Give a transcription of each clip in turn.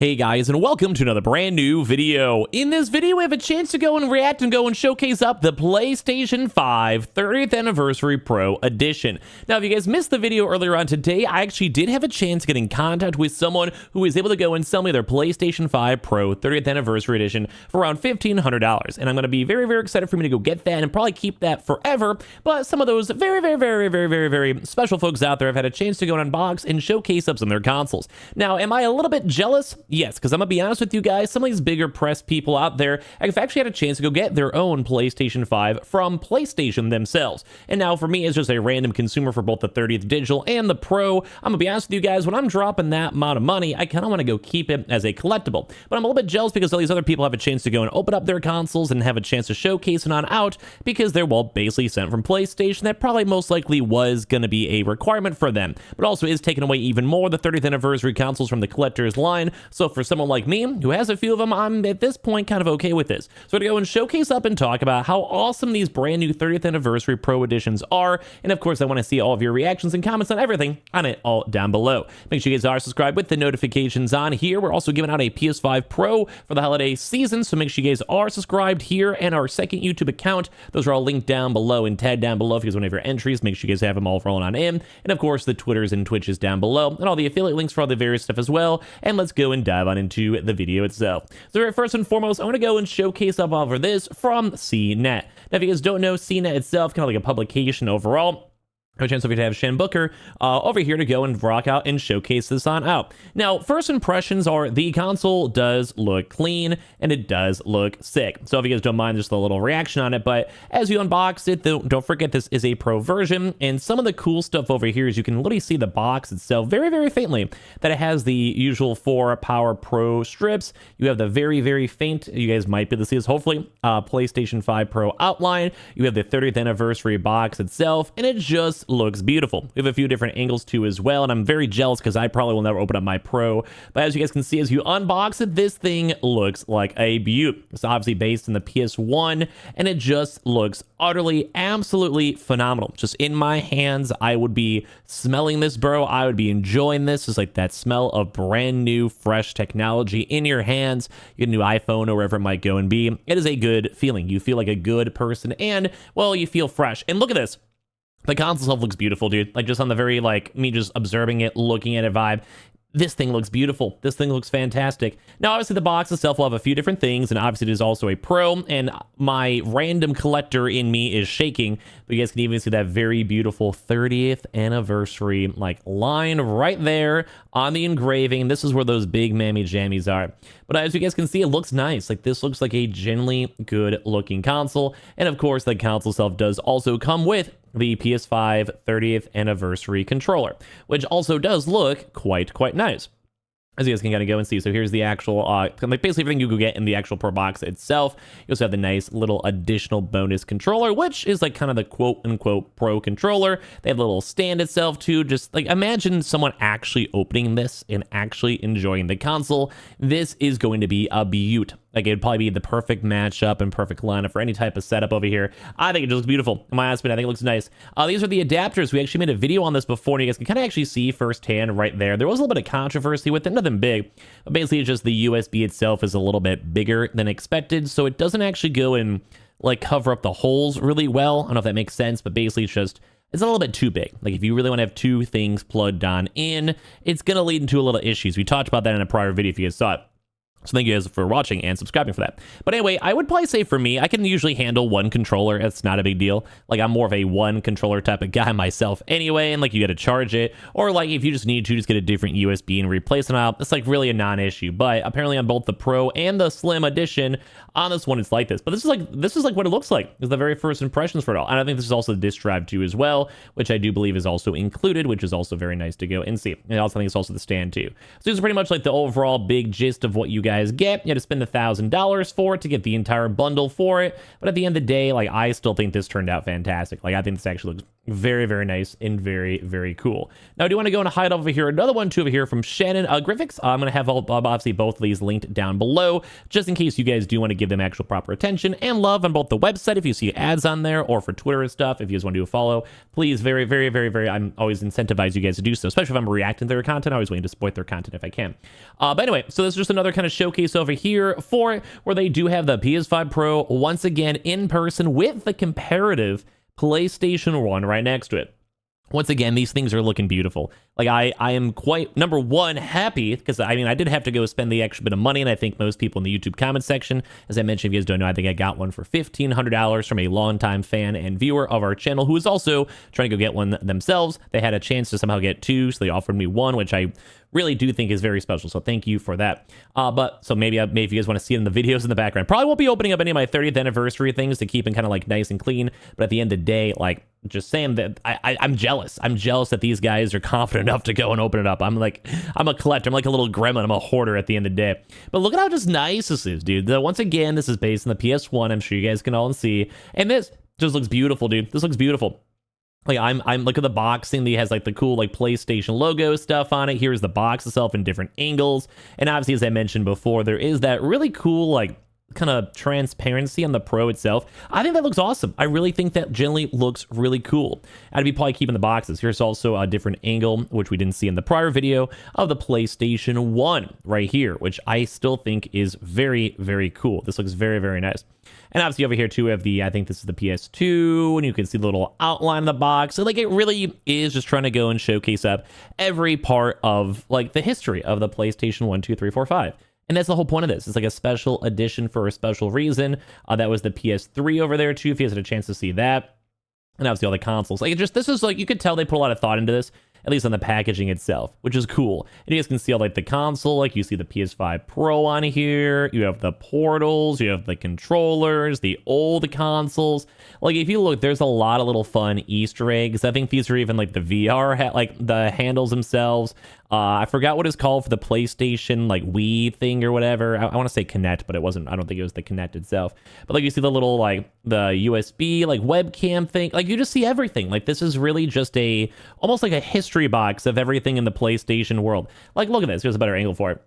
Hey guys, and welcome to another brand new video. In this video, we have a chance to go and react and go and showcase up the PlayStation 5 30th Anniversary Pro Edition. Now, if you guys missed the video earlier on today, I actually did have a chance to get in contact with someone who was able to go and sell me their PlayStation 5 Pro 30th Anniversary Edition for around $1,500. And I'm going to be very, very excited for me to go get that and probably keep that forever. But some of those very special folks out there have had a chance to go and unbox and showcase up some of their consoles. Now, am I a little bit jealous? Yes, because I'm going to be honest with you guys, some of these bigger press people out there have actually had a chance to go get their own PlayStation 5 from PlayStation themselves. And now for me, as just a random consumer for both the 30th Digital and the Pro, I'm going to be honest with you guys, when I'm dropping that amount of money, I kind of want to go keep it as a collectible. But I'm a little bit jealous because all these other people have a chance to go and open up their consoles and have a chance to showcase it on out because they're, well, basically sent from PlayStation. That probably most likely was going to be a requirement for them, but also is taking away even more the 30th Anniversary consoles from the collector's line. So for someone like me, who has a few of them, I'm at this point kind of okay with this. So I'm going to go and showcase up and talk about how awesome these brand new 30th Anniversary Pro Editions are. And of course, I want to see all of your reactions and comments on everything on it all down below. Make sure you guys are subscribed with the notifications on here. We're also giving out a PS5 Pro for the holiday season, so make sure you guys are subscribed here and our second YouTube account. Those are all linked down below and tagged down below if you guys want to have your entries. Make sure you guys have them all rolling on in. And of course, the Twitters and Twitches down below and all the affiliate links for all the various stuff as well. And let's go and dive on into the video itself. So first and foremost, I want to go and showcase up over this from CNET. Now, if you guys don't know, CNET itself, kind of like a publication overall. I have a chance over to have Shan Booker over here to go and rock out and showcase this on out. Now, first impressions are the console does look clean and it does look sick. So if you guys don't mind just a little reaction on it, but as you unbox it, don't forget this is a Pro version. And some of the cool stuff over here is you can literally see the box itself very faintly, that it has the usual 4 Power Pro strips. You have the very faint, you guys might be able to see this hopefully, PlayStation 5 Pro outline. You have the 30th Anniversary box itself, and it just looks beautiful. We have a few different angles too as well, and I'm very jealous because I probably will never open up my Pro, but as you guys can see, as you unbox it, this thing looks like a beaut. It's obviously based in the PS1, and it just looks utterly, absolutely phenomenal. Just in my hands, I would be smelling this, bro. I would be enjoying this. It's like that smell of brand new, fresh technology in your hands. You get a new iPhone or wherever it might go and be. It is a good feeling. You feel like a good person, and, well, you feel fresh. And look at this. The console itself looks beautiful, dude. Like, just on the very, like, me just observing it, looking at it vibe. This thing looks beautiful. This thing looks fantastic. Now, obviously, the box itself will have a few different things, and obviously, it is also a Pro, and my random collector in me is shaking, but you guys can even see that very beautiful 30th Anniversary, like, line right there on the engraving. This is where those big mammy jammies are. But as you guys can see, it looks nice. Like, this looks like a genuinely good-looking console, and of course, the console itself does also come with the PS5 30th Anniversary controller, which also does look quite nice, as you guys can kind of go and see. So here's the actual, like basically everything you could get in the actual Pro box itself. You also have the nice little additional bonus controller, which is like kind of the quote-unquote Pro controller. They have a little stand itself too. Just like imagine someone actually opening this and actually enjoying the console. This is going to be a beaut. Like, it'd probably be the perfect matchup and perfect lineup for any type of setup over here. I think it just looks beautiful. In my aspect, I think it looks nice. These are the adapters. We actually made a video on this before, and you guys can kind of actually see firsthand right there. There was a little bit of controversy with it, nothing big, but basically it's just the USB itself is a little bit bigger than expected, so it doesn't actually go and, like, cover up the holes really well. I don't know if that makes sense, but basically it's a little bit too big. Like, if you really want to have two things plugged on in, it's going to lead into a little issues. We talked about that in a prior video if you guys saw it. So thank you guys for watching and subscribing for that. But anyway, I would probably say for me, I can usually handle one controller. It's not a big deal. Like, I'm more of a one controller type of guy myself anyway, and like you got to charge it. Or like if you just need to, just get a different USB and replace it out. It's like really a non-issue. But apparently on both the Pro and the Slim edition, on this one it's like this. But this is like what it looks like. It's the very first impressions for it all. And I think this is also the disc drive too as well, which I do believe is also included, which is also very nice to go and see. And I also think it's also the stand too. So this is pretty much like the overall big gist of what you guys get. You had to spend $1,000 for it to get the entire bundle for it, but at the end of the day, like, I still think this turned out fantastic. Like, I think this actually looks Very, very nice and very, very cool. Now, I do want to go and hide over here another one, too, over here from Shannon Graphics. I'm going to have obviously both of these linked down below, just in case you guys do want to give them actual proper attention and love on both the website if you see ads on there, or for Twitter and stuff if you guys want to do a follow. Please, very, very, very, very, I'm always incentivize you guys to do so, especially if I'm reacting to their content. I always willing to support their content if I can. But anyway, so this is just another kind of showcase over here for where they do have the PS5 Pro once again in person with the comparative PlayStation 1 right next to it. Once again, these things are looking beautiful. Like, I am quite, number one, happy, because, I mean, I did have to go spend the extra bit of money, and I think most people in the YouTube comment section, as I mentioned, if you guys don't know, I think I got one for $1,500 from a longtime fan and viewer of our channel, who was also trying to go get one themselves. They had a chance to somehow get two, so they offered me one, which I really do think is very special, so thank you for that. But so maybe if you guys want to see it in the videos in the background, probably won't be opening up any of my 30th anniversary things to keep it kind of like nice and clean, but at the end of the day, like, just saying that I'm jealous. I'm jealous that these guys are confident enough to go and open it up. I'm a collector. I'm like a little gremlin. I'm a hoarder at the end of the day. But look at how just nice this is, dude. Once again, this is based on the PS1. I'm sure you guys can all see. And this just looks beautiful, dude. This looks beautiful. Like, I'm look at the boxing. He has like the cool like PlayStation logo stuff on it. Here's the box itself in different angles. And obviously, as I mentioned before, there is that really cool like kind of transparency on the Pro itself. I think that looks awesome. I really think that generally looks really cool. I'd be probably keeping the boxes. Here's also a different angle, which we didn't see in the prior video, of the PlayStation 1 right here, which I still think is very, very cool. This looks very, very nice. And obviously over here too, we have the, I think this is the PS2, and you can see the little outline of the box. So like, it really is just trying to go and showcase up every part of like the history of the PlayStation 1, 2, 3, 4, 5. And that's the whole point of this. It's like a special edition for a special reason. That was the PS3 over there too, if you guys had a chance to see that. And obviously all the consoles. Like, this is like, you could tell they put a lot of thought into this, at least on the packaging itself, which is cool. And you guys can see all like the console, like you see the PS5 Pro on here. You have the portals, you have the controllers, the old consoles. Like, if you look, there's a lot of little fun Easter eggs. I think these are even like the VR, like the handles themselves. I forgot what it's called for the PlayStation, like Wii thing or whatever. I want to say Kinect, but it wasn't. I don't think it was the Kinect itself. But like, you see the little like the USB like webcam thing. Like, you just see everything. Like, this is really just almost like a history box of everything in the PlayStation world. Like, look at this. Here's a better angle for it.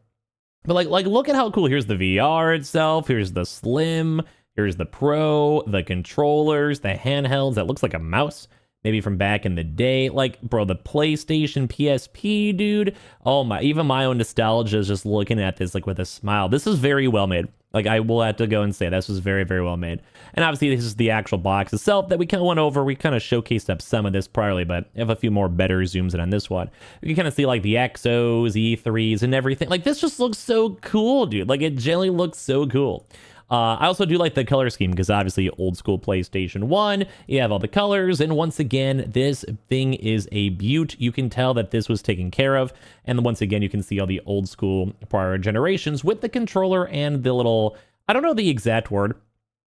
But like look at how cool. Here's the VR itself. Here's the Slim. Here's the Pro. The controllers. The handhelds. That looks like a mouse. Maybe from back in the day. Like, bro, the PlayStation PSP, dude. Oh my, even my own nostalgia is just looking at this like with a smile. This is very well made. Like, I will have to go and say this was very, very well made. And obviously, this is the actual box itself that we kind of went over. We kind of showcased up some of this priorly, but I have a few more better zooms in on this one. You can kind of see like the XOs, E3s, and everything. Like, this just looks so cool, dude. Like, it generally looks so cool. I also do like the color scheme because obviously old school PlayStation 1, you have all the colors. And once again, this thing is a beaut. You can tell that this was taken care of. And once again, you can see all the old school prior generations with the controller and the little, I don't know the exact word.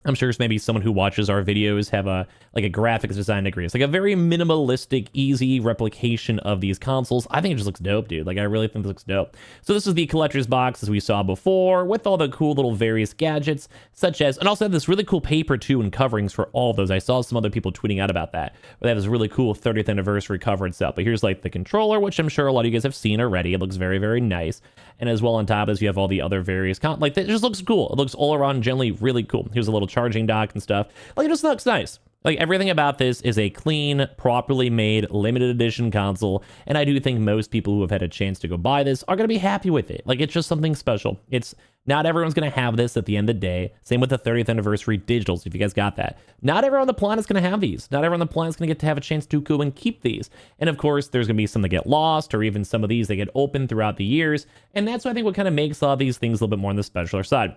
I'm sure maybe someone who watches our videos have a graphics design degree. It's like a very minimalistic, easy replication of these consoles. I think it just looks dope, dude. Like, I really think this looks dope. So this is the collector's box as we saw before, with all the cool little various gadgets, such as, and also have this really cool paper too and coverings for all of those. I saw some other people tweeting out about that. But they have this really cool 30th anniversary cover itself. But here's like the controller, which I'm sure a lot of you guys have seen already. It looks very, very nice. And as well on top as you have all the other various, like, it just looks cool. It looks all around generally really cool. Here's a little charging dock and stuff. Like, it just looks nice. Like, everything about this is a clean, properly made, limited edition console, and I do think most people who have had a chance to go buy this are going to be happy with it. Like, it's just something special. It's not everyone's going to have this at the end of the day. Same with the 30th anniversary digitals, if you guys got that. Not everyone on the planet is going to have these. Not everyone on the planet is going to get to have a chance to go and keep these. And of course, there's going to be some that get lost, or even some of these that get open throughout the years. And that's what I think what kind of makes all these things a little bit more on the specialer side.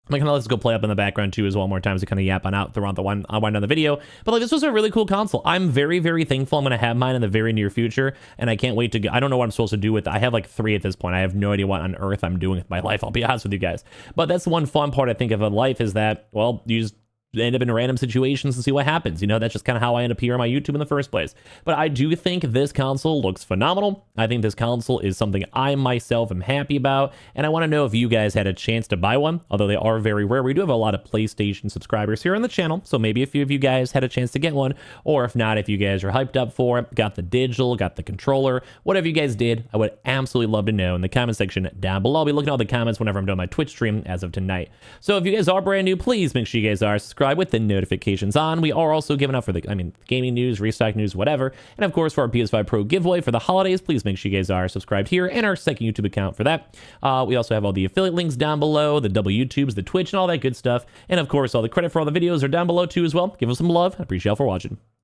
I'm gonna let this go play up in the background too as well more times to kind of yap on out throughout the wind down the video. But like, this was a really cool console. I'm very, very thankful I'm gonna have mine in the very near future, and I can't wait to go. I don't know what I'm supposed to do with it. I have like 3 at this point. I have no idea what on earth I'm doing with my life, I'll be honest with you guys. But that's the one fun part I think of a life is that, well, you just end up in random situations and see what happens. You know, that's just kind of how I end up here on my YouTube in the first place. But I do think this console looks phenomenal. I think this console is something I myself am happy about, and I want to know if you guys had a chance to buy one, although they are very rare. We do have a lot of PlayStation subscribers here on the channel, so maybe a few of you guys had a chance to get one, or if not, if you guys are hyped up for it, got the digital, got the controller, whatever you guys did, I would absolutely love to know in the comment section down below. I'll be looking at all the comments whenever I'm doing my Twitch stream as of tonight. So if you guys are brand new, please make sure you guys are subscribed with the notifications on. We are also giving out for the, gaming news, restock news, whatever. And of course, for our PS5 Pro giveaway for the holidays, please make sure you guys are subscribed here and our second YouTube account for that. We also have all the affiliate links down below, the YouTubes, the Twitch, and all that good stuff. And of course, all the credit for all the videos are down below too as well. Give us some love. I appreciate y'all for watching.